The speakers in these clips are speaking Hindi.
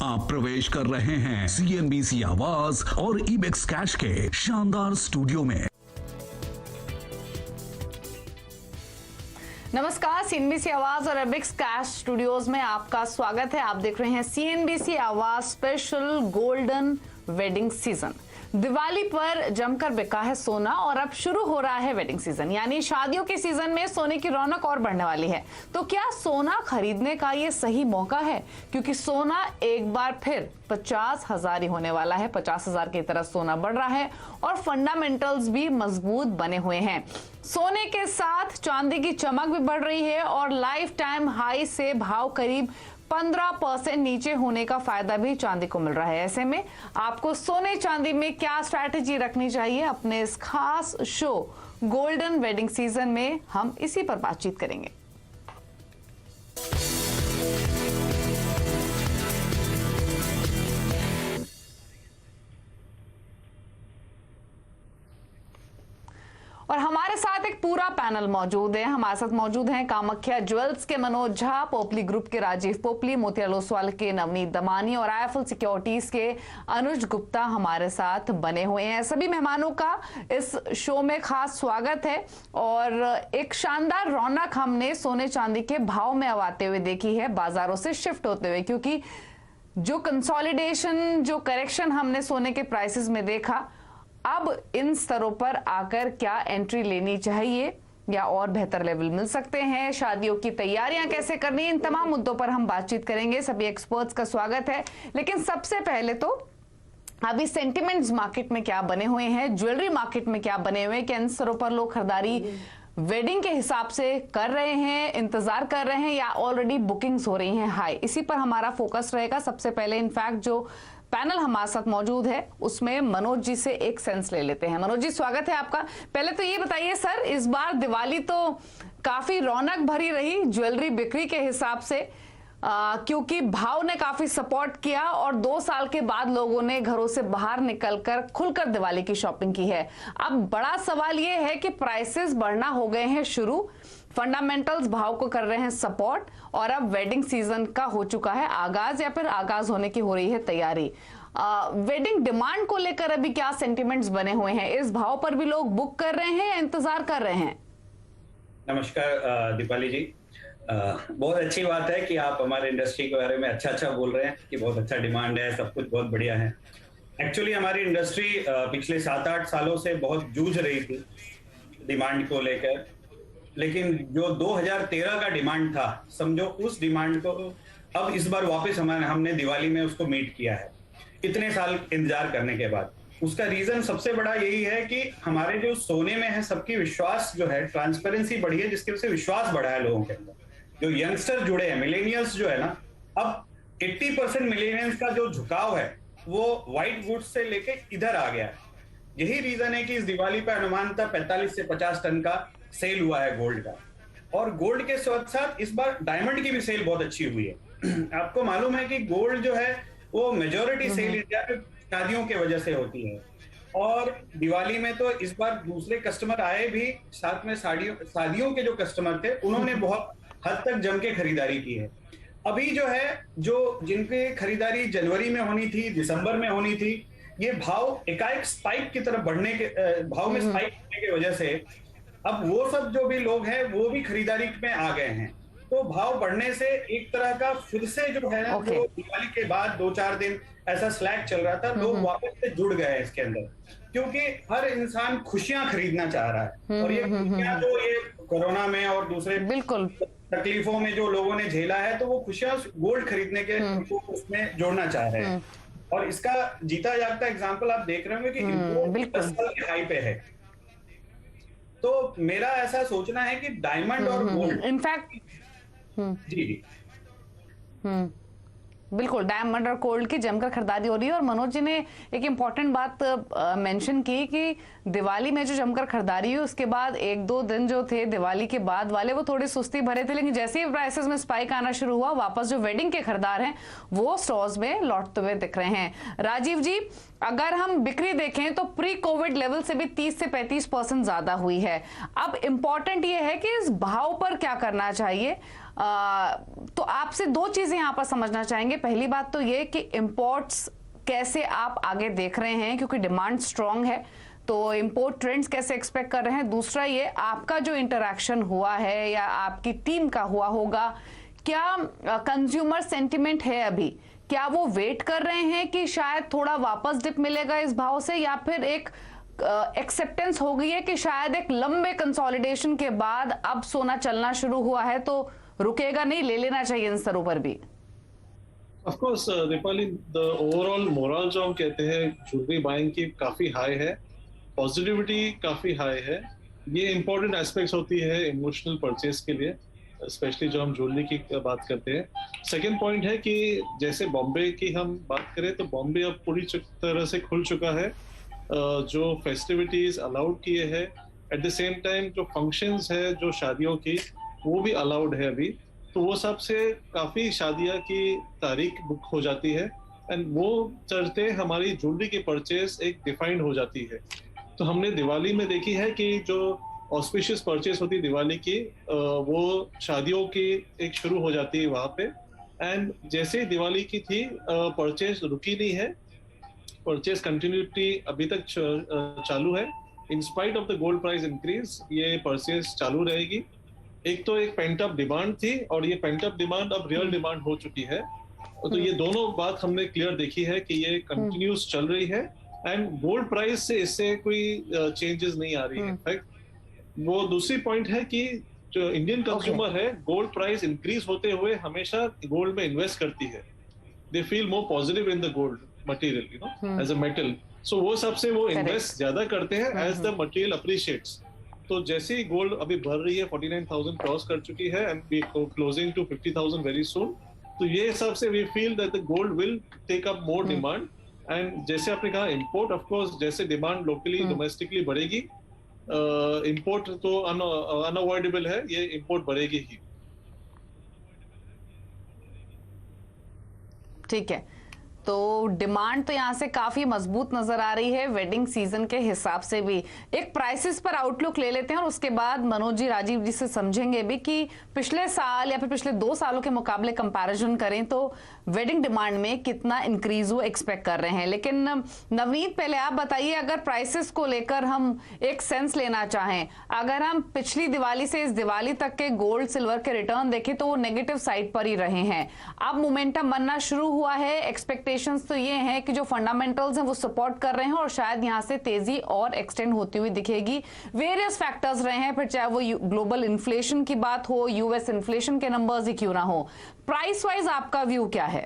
आप प्रवेश कर रहे हैं CNBC आवाज और इबेक्स कैश के शानदार स्टूडियो में। नमस्कार, CNBC आवाज और इबेक्स कैश स्टूडियोज में आपका स्वागत है। आप देख रहे हैं CNBC आवाज special golden wedding season. Diwali पर जमकर बिका है सोना और अब शुरू हो रहा है वेडिंग सीजन, यानी शादियों के सीजन में सोने की रौनक और बढ़ने वाली है। तो क्या सोना खरीदने का ये सही मौका है? क्योंकि सोना एक बार फिर 50,000 ही होने वाला है। 50,000 की तरफ सोना बढ़ रहा है और फंडामेंटल्स भी मजबूत बने हुए हैं। सोने के साथ चांदी की चमक भी बढ़ रही है और लाइफ टाइम हाई से भाव करीब 15% नीचे होने का फायदा भी चांदी को मिल रहा है। ऐसे में आपको सोने चांदी में क्या स्ट्रैटेजी रखनी चाहिए, अपने इस खास शो गोल्डन वेडिंग सीजन में हम इसी पर बातचीत करेंगे। और हमारे साथ एक पूरा पैनल मौजूद है। हमारे साथ मौजूद हैं कामाख्या ज्वेल्स के मनोज झा, पोपली ग्रुप के राजीव पोपली, मोतियाल ओसवाल के नवनीत दमानी और IIFL सिक्योरिटीज के अनुज गुप्ता हमारे साथ बने हुए हैं। सभी मेहमानों का इस शो में खास स्वागत है। और एक शानदार रौनक हमने सोने चांदी के भाव में आते हुए देखी है, बाजारों से शिफ्ट होते हुए, क्योंकि जो कंसोलिडेशन, जो करेक्शन हमने सोने के प्राइसेस में देखा, अब इन स्तरों पर आकर क्या एंट्री लेनी चाहिए या और बेहतर लेवल मिल सकते हैं, शादियों की तैयारियां कैसे करनी, इन तमाम मुद्दों पर हम बातचीत करेंगे। सभी एक्सपर्ट्स का स्वागत है। लेकिन सबसे पहले तो अभी सेंटिमेंट्स मार्केट में क्या बने हुए हैं, ज्वेलरी मार्केट में क्या बने हुए हैं, कि इन स्तरों पर लोग खरीदारी वेडिंग के हिसाब से कर रहे हैं, इंतजार कर रहे हैं, या ऑलरेडी बुकिंग्स हो रही हैं हाई, इसी पर हमारा फोकस रहेगा। सबसे पहले इनफैक्ट जो पैनल हमारे साथ मौजूद है उसमें मनोज जी से एक सेंस ले लेते हैं। मनोज जी, स्वागत है आपका। पहले तो ये बताइए सर, इस बार दिवाली तो काफी रौनक भरी रही ज्वेलरी बिक्री के हिसाब से, क्योंकि भाव ने काफी सपोर्ट किया और 2 साल के बाद लोगों ने घरों से बाहर निकलकर खुलकर दिवाली की शॉपिंग की है। अब बड़ा सवाल ये है कि प्राइसेस बढ़ना हो गए हैं शुरू, फंडामेंटल्स भाव को कर रहे हैं सपोर्ट, और अब वेडिंग सीजन का हो चुका है आगाज, या फिर आगाज होने की हो रही है तैयारी। वेडिंग डिमांड को लेकर अभी क्या सेंटिमेंट्स बने हुए हैं? इस भाव पर भी लोग बुक कर रहे हैं या इंतजार कर रहे हैं? नमस्कार दीपाली जी, बहुत अच्छी बात है कि आप हमारे इंडस्ट्री के बारे में अच्छा बोल रहे हैं कि बहुत अच्छा डिमांड है, सब कुछ बहुत बढ़िया है। एक्चुअली हमारी इंडस्ट्री पिछले 7-8 सालों से बहुत जूझ रही थी डिमांड को लेकर, लेकिन जो 2013 का डिमांड था, समझो उस डिमांड को अब इस बार वापस हमने दिवाली में उसको मीट किया है, इतने साल इंतजार करने के बाद। उसका रीजन सबसे बड़ा यही है कि हमारे जो सोने में है, सबकी विश्वास जो है, ट्रांसपेरेंसी बढ़ी है, जिसकी वजह से विश्वास बढ़ा है लोगों के अंदर। जो यंगस्टर जुड़े हैं, मिलेनियल्स जो है ना, अब 80% मिलेनियल्स का जो झुकाव है वो व्हाइट गुड्स से लेके इधर आ गया है। यही रीजन है कि इस दिवाली पे अनुमानतः 45 से 50 टन का सेल हुआ है गोल्ड का। और गोल्ड के साथ साथ इस बार डायमंड की भी सेल बहुत अच्छी हुई है। आपको मालूम है कि गोल्ड जो है वो मेजॉरिटी सेल इंडिया में शादियों के वजह से होती है, और दिवाली में तो इस बार दूसरे कस्टमर आए भी साथ में, शादियों के जो कस्टमर थे उन्होंने बहुत हद तक जम के खरीदारी की है। अभी जो है, जो जिनकी खरीदारी जनवरी में होनी थी, दिसंबर में होनी थी, ये भाव एकाएक स्पाइक की तरफ बढ़ने के, भाव में स्पाइक होने की वजह से अब वो सब जो भी लोग हैं वो भी खरीदारी में आ गए हैं। तो भाव बढ़ने से एक तरह का फिर से जो है ना, जो दिवाली के बाद 2-4 दिन ऐसा स्लैग चल रहा था, लोग वापस से जुड़ गए हैं इसके अंदर, क्योंकि हर इंसान खुशियां खरीदना चाह रहा है। और ये खुशियां जो ये कोरोना में और दूसरे बिल्कुल तकलीफों में जो लोगों ने झेला है, तो वो खुशियां गोल्ड खरीदने के उसमें जोड़ना चाह रहे हैं। और इसका जीता जागता एग्जाम्पल आप देख रहे होंगे कि इम्पोर्ट 10 साल के हाई पे है। तो मेरा ऐसा सोचना है कि डायमंड और गोल्ड इनफैक्ट जी बिल्कुल डायमंड और गोल्ड की जमकर खरीदारी हो रही है। और मनोज जी ने एक इम्पॉर्टेंट बात मेंशन की कि दिवाली में जो जमकर खरीदारी हुई, उसके बाद 1-2 दिन जो थे दिवाली के बाद वाले वो थोड़ी सुस्ती भरे थे, लेकिन जैसे ही प्राइसेस में स्पाइक आना शुरू हुआ, वापस जो वेडिंग के खरीदार हैं वो स्टोर्स में लौटते हुए दिख रहे हैं। राजीव जी, अगर हम बिक्री देखें तो प्री कोविड लेवल से भी 30 से 35% ज्यादा हुई है। अब इंपॉर्टेंट ये है कि इस भाव पर क्या करना चाहिए। तो आपसे दो चीजें यहाँ पर समझना चाहेंगे। पहली बात तो ये कि इंपोर्ट्स कैसे आप आगे देख रहे हैं, क्योंकि डिमांड स्ट्रांग है, तो इंपोर्ट ट्रेंड्स कैसे एक्सपेक्ट कर रहे हैं। दूसरा ये आपका जो इंटरैक्शन हुआ है या आपकी टीम का हुआ होगा, क्या कंज्यूमर सेंटिमेंट है अभी, क्या वो वेट कर रहे हैं कि शायद थोड़ा वापस डिप मिलेगा इस भाव से, या फिर एक एक्सेप्टेंस हो गई है कि शायद एक लंबे कंसोलिडेशन के बाद अब सोना चलना शुरू हुआ है तो रुकेगा नहीं, ले लेना चाहिए इन स्तरों पर भी। Of course Deepali, the overall moral जो हम कहते हैं ज्वेलरी बाइंग की काफी हाई है, पॉजिटिविटी काफी हाई है। ये इंपॉर्टेंट एस्पेक्ट्स होती है इमोशनल परचेज के लिए, स्पेशली जो हम ज्वेलरी की बात करते हैं। सेकंड पॉइंट है कि जैसे बॉम्बे की हम बात करें तो बॉम्बे अब पूरी तरह से खुल चुका है, जो फेस्टिविटीज अलाउड किए हैं। एट द सेम टाइम जो फंक्शंस है जो शादियों की, वो भी अलाउड है अभी, तो वो सब से काफी शादियां की तारीख बुक हो जाती है एंड वो चलते हमारी ज्वेलरी की परचेज एक डिफाइंड हो जाती है। तो हमने दिवाली में देखी है कि जो ऑस्पिशियस परचेज होती है दिवाली की, वो शादियों की एक शुरू हो जाती है वहां पे। एंड जैसे ही दिवाली की थी, परचेज रुकी नहीं है, परचेज कंटिन्यूटी अभी तक चालू है। In spite of the gold price increase, ये परचेज चालू रहेगी। एक तो एक पेंट अप डिमांड थी और ये पेंट अप डिमांड अब रियल डिमांड हो चुकी है, तो ये दोनों बात हमने क्लियर देखी है कि ये कंटिन्यूस चल रही है। एंड गोल्ड प्राइस से इससे कोई चेंजेस नहीं आ रही है। इनफैक्ट वो दूसरी पॉइंट है कि जो इंडियन कंज्यूमर है, गोल्ड प्राइस इंक्रीज होते हुए हमेशा गोल्ड में इन्वेस्ट करती है। They feel more positive in the gold material, you know, as a metal. So वो सबसे वो इन्वेस्ट ज्यादा करते हैं एज द मटेरियल अप्रिशिएट्स। तो जैसे ही गोल्ड अभी बढ़ रही है, 49,000 क्रॉस कर चुकी है and we closing to 50,000 very soon, तो ये सबसे we feel that the gold will take up more demand. And जैसे आपने कहा इंपोर्ट, ऑफ कोर्स जैसे डिमांड लोकली डोमेस्टिकली बढ़ेगी, इंपोर्ट तो अनअवॉइडेबल है, ये इंपोर्ट बढ़ेगी ही। ठीक है, तो डिमांड तो यहाँ से काफी मजबूत नजर आ रही है वेडिंग सीजन के हिसाब से भी। एक प्राइसेस पर आउटलुक ले लेते हैं और उसके बाद मनोज जी, राजीव जी से समझेंगे भी कि पिछले साल या फिर पिछले 2 सालों के मुकाबले कंपैरिजन करें तो वेडिंग डिमांड में कितना इंक्रीज वो एक्सपेक्ट कर रहे हैं। लेकिन नवनीत, पहले आप बताइए, अगर प्राइसेस को लेकर हम एक सेंस लेना चाहें, अगर हम पिछली दिवाली से इस दिवाली तक के गोल्ड सिल्वर के रिटर्न देखें तो वो नेगेटिव साइड पर ही रहे हैं। अब मोमेंटम बनना शुरू हुआ है, एक्सपेक्टेशंस तो ये हैं कि जो फंडामेंटल्स हैं वो सपोर्ट कर रहे हैं और शायद यहां से तेजी और एक्सटेंड होती हुई दिखेगी। वेरियस फैक्टर्स रहे हैं, फिर चाहे वो ग्लोबल इन्फ्लेशन की बात हो, यूएस इन्फ्लेशन के नंबर्स ही क्यों ना हो। प्राइस वाइज आपका व्यू क्या है?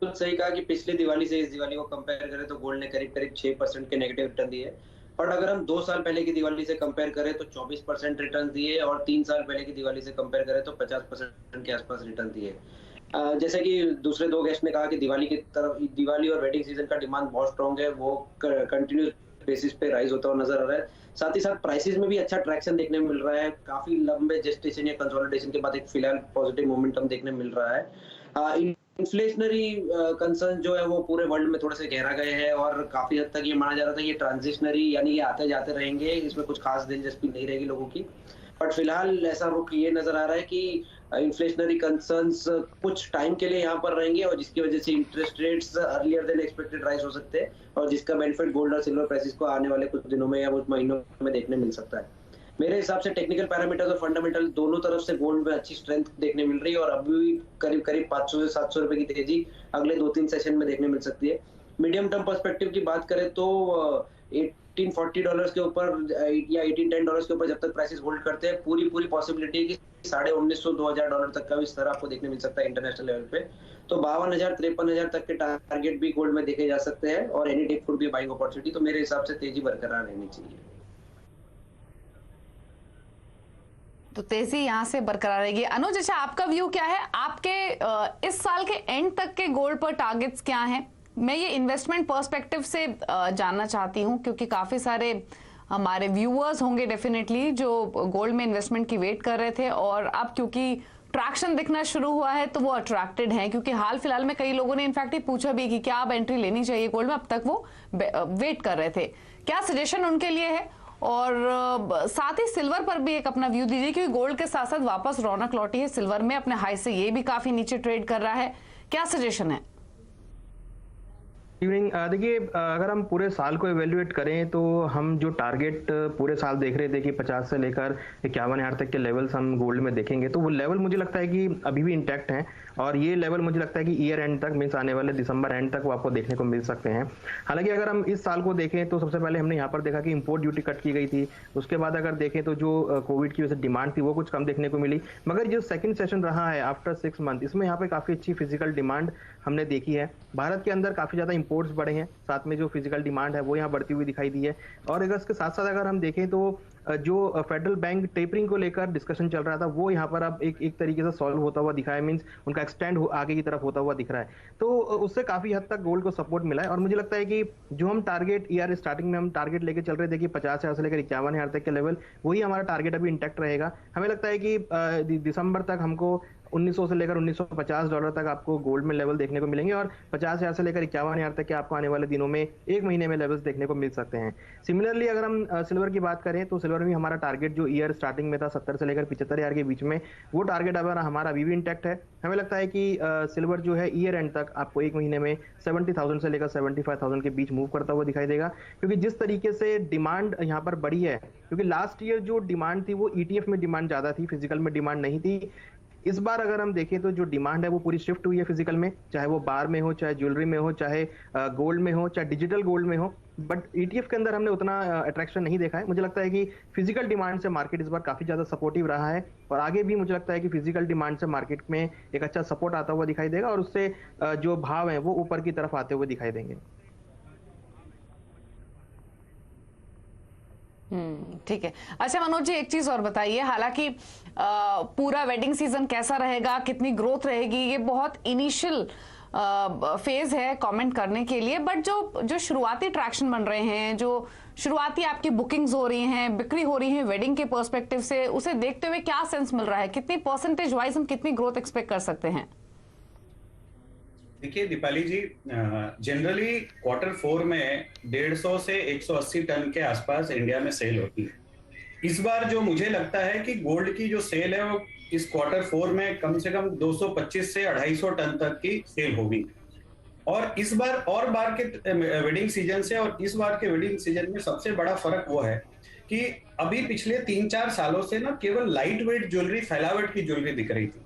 तो सही कहा कि पिछले दिवाली से इस दिवाली को कंपेयर करें तो गोल्ड ने करीब करीब 6% के नेगेटिव रिटर्न दिए। और अगर हम 2 साल पहले की दिवाली से कंपेयर करें तो 24% रिटर्न दिए, और 3 साल पहले की दिवाली से कंपेयर करें तो 50% के आसपास रिटर्न दिए। जैसे कि दूसरे 2 गेस्ट ने कहा कि दिवाली की तरफ, दिवाली और वेडिंग सीजन का डिमांड बहुत स्ट्रॉन्ग है, वो कंटिन्यूस बेसिस पे राइज होता हुआ नजर आ रहा है। साथ ही साथ प्राइसेस में भी अच्छा ट्रैक्शन देखने में मिल रहा है। काफी लंबे जेस्टेशन या कंसोलिडेशन के बाद एक फिलहाल पॉजिटिव मोमेंटम देखने में मिल रहा है। इन्फ्लेशनरी कंसर्न जो है वो पूरे वर्ल्ड में थोड़े से गहरा गए हैं और काफी हद तक ये माना जा रहा था ये ट्रांजिशनरी, यानी ये आते जाते रहेंगे, इसमें कुछ खास दिलचस्पी नहीं रहेगी लोगों की। बट फिलहाल ऐसा रुख ये नजर आ रहा है कि इन्फ्लेशनरी कंसर्न्स कुछ टाइम के लिए यहाँ पर रहेंगे और जिसकी वजह से interest rates earlier then expected rise हो सकते हैं, और जिसका बेनिफिट गोल्ड और सिल्वर प्राइसेस को आने वाले कुछ दिनों में या कुछ महीनों में देखने मिल सकता है। मेरे हिसाब से टेक्निकल पैरामीटर्स और फंडामेंटल दोनों तरफ से गोल्ड में अच्छी स्ट्रेंथ देखने मिल रही है, और अभी करीब करीब 500 से 700 रुपए की तेजी अगले 2-3 सेशन में देखने मिल सकती है। मीडियम टर्म पर्सपेक्टिव की बात करें तो $1840 के ऊपर या $1810 के ऊपर जब तक प्राइसेस होल्ड करते हैं, पूरी पॉसिबिलिटी है कि $1900-2000 तक का भी स्तर आपको देखने मिल सकता है इंटरनेशनल लेवल पे। तो 52,000-53,000 तक के टारगेट भी गोल्ड में देखे जा सकते हैं, और any day could be buying opportunity. तो मेरे हिसाब से तेजी बरकरार रहनी चाहिए। तो तेजी यहां से बरकरार रहेगी। अनुज, अच्छा आपका व्यू क्या है? आपके इस साल के एंड तक के गोल्ड पर टारगेट्स क्या हैं? मैं ये इन्वेस्टमेंट पर्सपेक्टिव से जानना चाहती हूँ, क्योंकि काफी सारे हमारे व्यूअर्स होंगे डेफिनेटली जो गोल्ड में इन्वेस्टमेंट की वेट कर रहे थे, और अब क्योंकि ट्रैक्शन दिखना शुरू हुआ है तो वो अट्रैक्टेड हैं, क्योंकि हाल फिलहाल में कई लोगों ने इनफैक्ट ये पूछा भी कि क्या अब एंट्री लेनी चाहिए गोल्ड में, अब तक वो वेट कर रहे थे। क्या सजेशन उनके लिए है? और साथ ही सिल्वर पर भी एक अपना व्यू दीजिए, क्योंकि गोल्ड के साथ साथ वापस रौनक लौटी है सिल्वर में, अपने हाई से ये भी काफी नीचे ट्रेड कर रहा है, क्या सजेशन है? इवनिंग देखिए, अगर हम पूरे साल को एवेल्युएट करें तो हम जो टारगेट पूरे साल देख रहे थे कि 50 से लेकर 51,000 तक के लेवल्स हम गोल्ड में देखेंगे, तो वो लेवल मुझे लगता है कि अभी भी इंटैक्ट हैं और ये लेवल मुझे लगता है कि ईयर एंड तक, मीन्स आने वाले दिसंबर एंड तक वो आपको देखने को मिल सकते हैं। हालांकि अगर हम इस साल को देखें तो सबसे पहले हमने यहाँ पर देखा कि इंपोर्ट ड्यूटी कट की गई थी, उसके बाद अगर देखें तो जो कोविड की वजह से डिमांड थी वो कुछ कम देखने को मिली, मगर जो सेकंड सेशन रहा है आफ्टर 6 मंथ, इसमें यहाँ पे काफी अच्छी फिजिकल डिमांड हमने देखी है। भारत के अंदर काफी ज्यादा इंपोर्ट्स बढ़े हैं, साथ में जो फिजिकल डिमांड है वो यहाँ बढ़ती हुई दिखाई दी है। और अगर इसके साथ साथ अगर हम देखें तो जो फेडरल बैंक टेपरिंग को लेकर डिस्कशन चल रहा था वो यहाँ पर अब एक तरीके से सॉल्व होता हुआ दिखा है, मींस उनका एक्सटेंड आगे की तरफ होता हुआ दिख रहा है, तो उससे काफी हद तक गोल्ड को सपोर्ट मिला है। और मुझे लगता है कि जो हम टारगेट ईयर स्टार्टिंग में हम टारगेट लेके चल रहे थे कि 50,000 से लेकर 51,000 तक के लेवल, वही हमारा टारगेट अभी इंटैक्ट रहेगा। हमें लगता है कि दिसंबर तक हमको 1900 से लेकर $1950 तक आपको गोल्ड में लेवल देखने को मिलेंगे और 50,000 से लेकर 51,000 तक के आपको आने वाले दिनों में एक महीने में लेवल्स देखने को मिल सकते हैं। सिमिलरली अगर हम सिल्वर की बात करें तो सिल्वर में हमारा टारगेट जो ईयर स्टार्टिंग में था 70 से लेकर 75,000 के बीच में, वो टारगेट अब हमारा अभी भी इंटैक्ट है। हमें लगता है कि सिल्वर जो है ईयर एंड तक आपको एक महीने में 70,000 से लेकर 75,000 के बीच मूव करता हुआ दिखाई देगा, क्योंकि जिस तरीके से डिमांड यहाँ पर बढ़ी है, क्योंकि लास्ट ईयर जो डिमांड थी वो ETF में डिमांड ज्यादा थी, फिजिकल में डिमांड नहीं थी। इस बार अगर हम देखें तो जो डिमांड है वो पूरी शिफ्ट हुई है फिजिकल में, चाहे वो बार में हो, चाहे ज्वेलरी में हो, चाहे गोल्ड में हो, चाहे डिजिटल गोल्ड में हो, बट ETF के अंदर हमने उतना अट्रैक्शन नहीं देखा है। मुझे लगता है कि फिजिकल डिमांड से मार्केट इस बार काफी ज्यादा सपोर्टिव रहा है और आगे भी मुझे लगता है कि फिजिकल डिमांड से मार्केट में एक अच्छा सपोर्ट आता हुआ दिखाई देगा और उससे जो भाव है वो ऊपर की तरफ आते हुए दिखाई देंगे। ठीक है। अच्छा मनोज जी, एक चीज और बताइए, हालांकि पूरा वेडिंग सीजन कैसा रहेगा, कितनी ग्रोथ रहेगी, ये बहुत इनिशियल फेज है कमेंट करने के लिए, बट जो शुरुआती ट्रैक्शन बन रहे हैं, जो शुरुआती आपकी बुकिंग्स हो रही हैं, बिक्री हो रही है वेडिंग के पर्सपेक्टिव से, उसे देखते हुए क्या सेंस मिल रहा है, कितनी परसेंटेज वाइज हम कितनी ग्रोथ एक्सपेक्ट कर सकते हैं? देखिए दीपाली जी, जनरली Q4 में 150 से 180 टन के आसपास इंडिया में सेल होती है। इस बार जो मुझे लगता है कि गोल्ड की जो सेल है वो इस Q4 में कम से कम 225 से 250 टन तक की सेल होगी। और इस बार और बार के वेडिंग सीजन से और इस बार के वेडिंग सीजन में सबसे बड़ा फर्क वो है कि अभी पिछले 3-4 सालों से ना केवल लाइट वेट ज्वेलरी, फैलावट की ज्वेलरी दिख रही थी,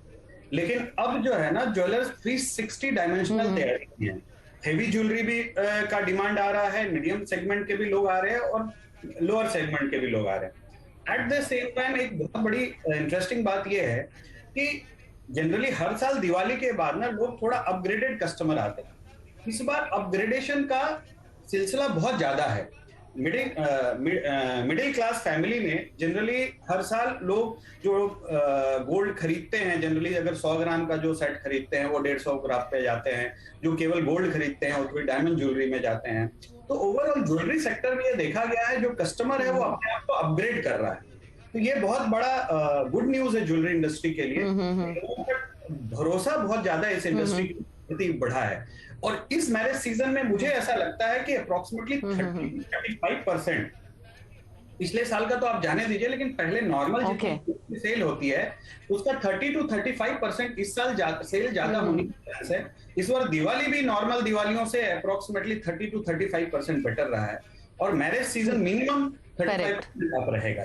लेकिन अब जो है ना ज्वेलर्स 360 डायमेंशनल तैयार किए हैं। हेवी ज्वेलरी भी का डिमांड आ रहा है, मीडियम सेगमेंट के भी लोग आ रहे हैं और लोअर सेगमेंट के भी लोग आ रहे हैं। एट द सेम टाइम एक बहुत बड़ी इंटरेस्टिंग बात यह है कि जनरली हर साल दिवाली के बाद ना लोग थोड़ा अपग्रेडेड कस्टमर आते हैं। इस बार अपग्रेडेशन का सिलसिला बहुत ज्यादा है। मिडिल क्लास फैमिली में जनरली हर साल लोग जो गोल्ड खरीदते हैं, जनरली अगर 100 ग्राम का जो सेट खरीदते हैं वो 150 ग्राम पे जाते हैं, जो केवल गोल्ड खरीदते हैं वो थोड़ी डायमंड ज्वेलरी में जाते हैं। तो ओवरऑल ज्वेलरी सेक्टर में ये देखा गया है जो कस्टमर है वो अपने आप को अपग्रेड कर रहा है। तो ये बहुत बड़ा गुड न्यूज है ज्वेलरी इंडस्ट्री के लिए। भरोसा बहुत ज्यादा इस इंडस्ट्री के प्रति बढ़ा है और इस मैरिज सीजन में मुझे ऐसा लगता है कि अप्रोक्सीमेटली 30-35%, पिछले साल का तो आप जाने दीजिए, लेकिन पहले नॉर्मल जितनी सेल होती है उसका 30-35% इस साल सेल ज्यादा होने की वजह से इस बार दिवाली भी नॉर्मल दिवालियों से अप्रोक्सीमेटली 30-35% बेटर रहा है और मैरिज सीजन मिनिमम 35% अप रहेगा।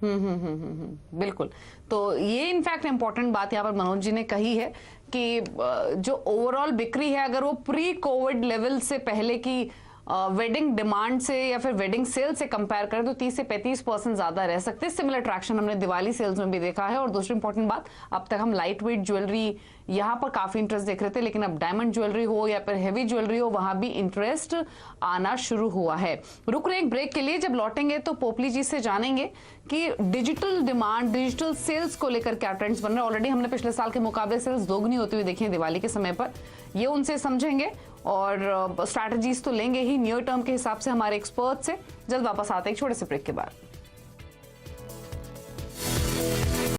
बिल्कुल। तो ये इनफैक्ट इंपॉर्टेंट बात यहाँ पर मनोज जी ने कही है कि जो ओवरऑल बिक्री है अगर वो प्री कोविड लेवल से पहले की वेडिंग डिमांड से या फिर वेडिंग सेल से कंपेयर करें तो 30 से 35% ज्यादा रह सकते हैं। सिमिलर ट्रैक्शन हमने दिवाली सेल्स में भी देखा है। और दूसरी इंपॉर्टेंट बात, अब तक हम लाइट वेट ज्वेलरी यहाँ पर काफी इंटरेस्ट देख रहे थे, लेकिन अब डायमंड ज्वेलरी हो या फिर हेवी ज्वेलरी हो वहां भी इंटरेस्ट आना शुरू हुआ है। रुक रहे एक ब्रेक के लिए, जब लौटेंगे तो पोपली जी से जानेंगे कि डिजिटल डिमांड, डिजिटल सेल्स को लेकर क्या ट्रेंड्स बन रहे हैं। ऑलरेडी हमने पिछले साल के मुकाबले सेल्स दोगुनी होती हुई देखी है दिवाली के समय पर, ये उनसे समझेंगे और स्ट्रैटेजीज तो लेंगे ही नियर टर्म के हिसाब से हमारे एक्सपर्ट से। जल्द वापस आते हैं एक छोटे से ब्रेक के बाद।